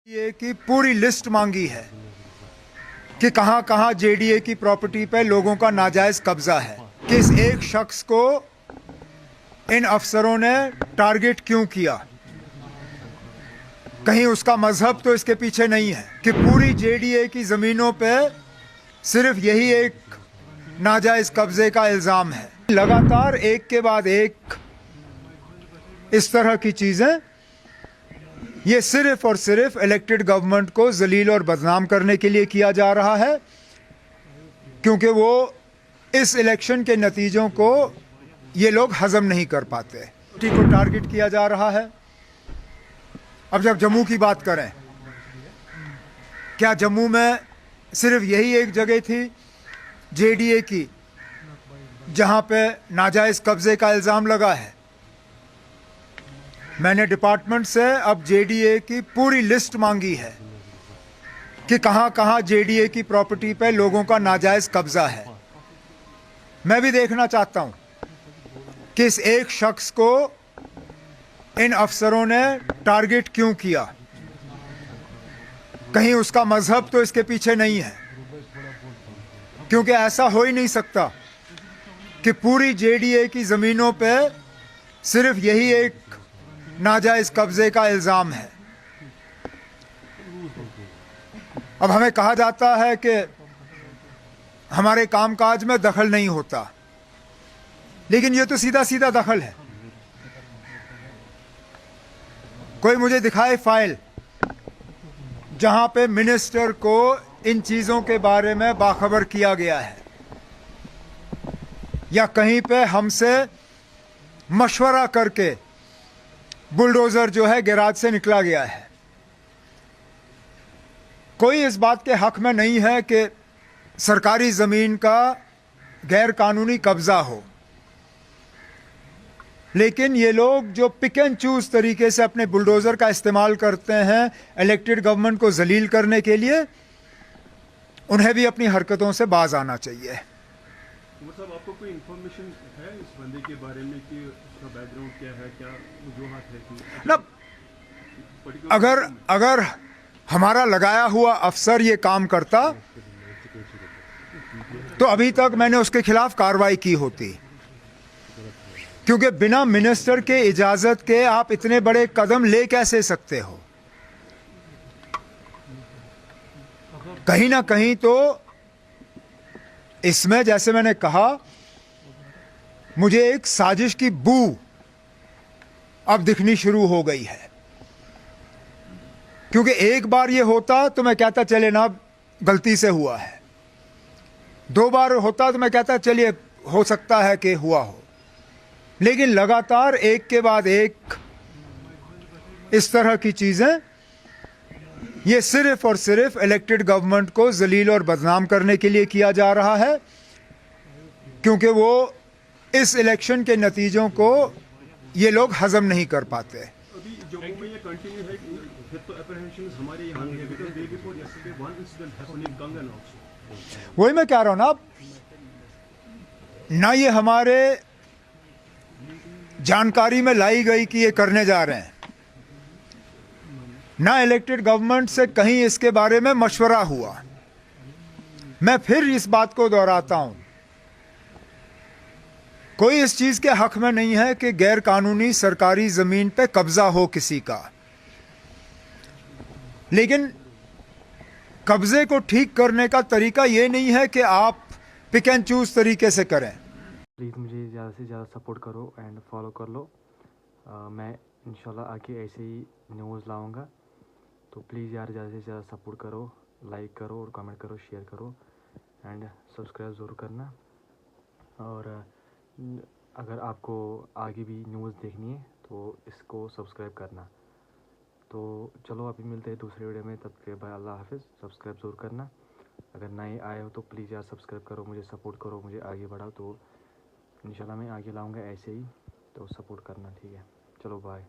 ये की पूरी लिस्ट मांगी है कि कहां कहां जेडीए की प्रॉपर्टी पे लोगों का नाजायज कब्जा है। किस एक शख्स को इन अफसरों ने टारगेट क्यों किया? कहीं उसका मजहब तो इसके पीछे नहीं है कि पूरी जेडीए की जमीनों पे सिर्फ यही एक नाजायज कब्जे का इल्जाम है। लगातार एक के बाद एक इस तरह की चीजें ये सिर्फ और सिर्फ इलेक्टेड गवर्नमेंट को जलील और बदनाम करने के लिए किया जा रहा है, क्योंकि वो इस इलेक्शन के नतीजों को ये लोग हजम नहीं कर पाते। को टारगेट किया जा रहा है। अब जब जम्मू की बात करें, क्या जम्मू में सिर्फ यही एक जगह थी जेडीए की जहां पे नाजायज कब्जे का इल्जाम लगा है? मैंने डिपार्टमेंट से अब जेडीए की पूरी लिस्ट मांगी है कि कहां कहां जेडीए की प्रॉपर्टी पे लोगों का नाजायज कब्जा है। मैं भी देखना चाहता हूं कि इस एक शख्स को इन अफसरों ने टारगेट क्यों किया। कहीं उसका मजहब तो इसके पीछे नहीं है, क्योंकि ऐसा हो ही नहीं सकता कि पूरी जेडीए की जमीनों पे सिर्फ यही एक नाजायज कब्जे का इल्जाम है। अब हमें कहा जाता है कि हमारे कामकाज में दखल नहीं होता, लेकिन ये तो सीधा सीधा दखल है। कोई मुझे दिखाए फाइल जहां पे मिनिस्टर को इन चीजों के बारे में बाखबर किया गया है, या कहीं पे हमसे मशवरा करके बुलडोजर जो है गैराज से निकला गया है। कोई इस बात के हक में नहीं है कि सरकारी जमीन का गैर कानूनी कब्जा हो, लेकिन ये लोग जो पिक एंड चूज तरीके से अपने बुलडोजर का इस्तेमाल करते हैं इलेक्टेड गवर्नमेंट को जलील करने के लिए, उन्हें भी अपनी हरकतों से बाज आना चाहिए। मतलब आपको कोई इंफॉर्मेशन है इस बंदे के बारे में कि उसका बैकग्राउंड क्या है, क्या वजूहत है कि ना अगर हमारा लगाया हुआ अफसर ये काम करता तो अभी तक मैंने उसके खिलाफ कार्रवाई की होती, क्योंकि बिना मिनिस्टर के इजाजत के आप इतने बड़े कदम ले कैसे सकते हो? कहीं ना कहीं तो इसमें, जैसे मैंने कहा, मुझे एक साजिश की बू अब दिखनी शुरू हो गई है। क्योंकि एक बार ये होता तो मैं कहता चले ना गलती से हुआ है, दो बार होता तो मैं कहता चलिए हो सकता है कि हुआ हो, लेकिन लगातार एक के बाद एक इस तरह की चीजें ये सिर्फ और सिर्फ इलेक्टेड गवर्नमेंट को जलील और बदनाम करने के लिए किया जा रहा है, क्योंकि वो इस इलेक्शन के नतीजों को ये लोग हजम नहीं कर पाते। अभी जम्मू में ये कंटिन्यू है कि फिर तो एप्रीहेंशंस हमारे यहाँ भी है, because day before yesterday one incident happened in कंगन आल्सो। वही मैं कह रहा हूं ना ये हमारे जानकारी में लाई गई कि ये करने जा रहे हैं, ना इलेक्टेड गवर्नमेंट से कहीं इसके बारे में मशवरा हुआ। मैं फिर इस बात को दोहराता हूं, कोई इस चीज के हक में नहीं है कि गैर कानूनी सरकारी जमीन पे कब्जा हो किसी का, लेकिन कब्जे को ठीक करने का तरीका ये नहीं है कि आप पिक एंड चूज तरीके से करें। प्लीज़ मुझे ज़्यादा से ज़्यादा सपोर्ट करो एंड फॉलो कर लो। मैं इंशाल्लाह आगे ऐसे ही न्यूज़ लाऊंगा, तो प्लीज़ यार ज़्यादा से ज़्यादा सपोर्ट करो, लाइक करो और कमेंट करो, शेयर करो एंड सब्सक्राइब ज़रूर करना। और अगर आपको आगे भी न्यूज़ देखनी है तो इसको सब्सक्राइब करना। तो चलो अभी मिलते हैं दूसरे वीडियो में, तब तक बाय, अल्लाह हाफिज़। सब्सक्राइब ज़रूर करना, अगर नए आए हो तो प्लीज़ यार सब्सक्राइब करो, मुझे सपोर्ट करो, मुझे आगे बढ़ाओ, तो इंशाल्लाह मैं आगे लाऊंगा ऐसे ही, तो सपोर्ट करना, ठीक है? चलो बाय।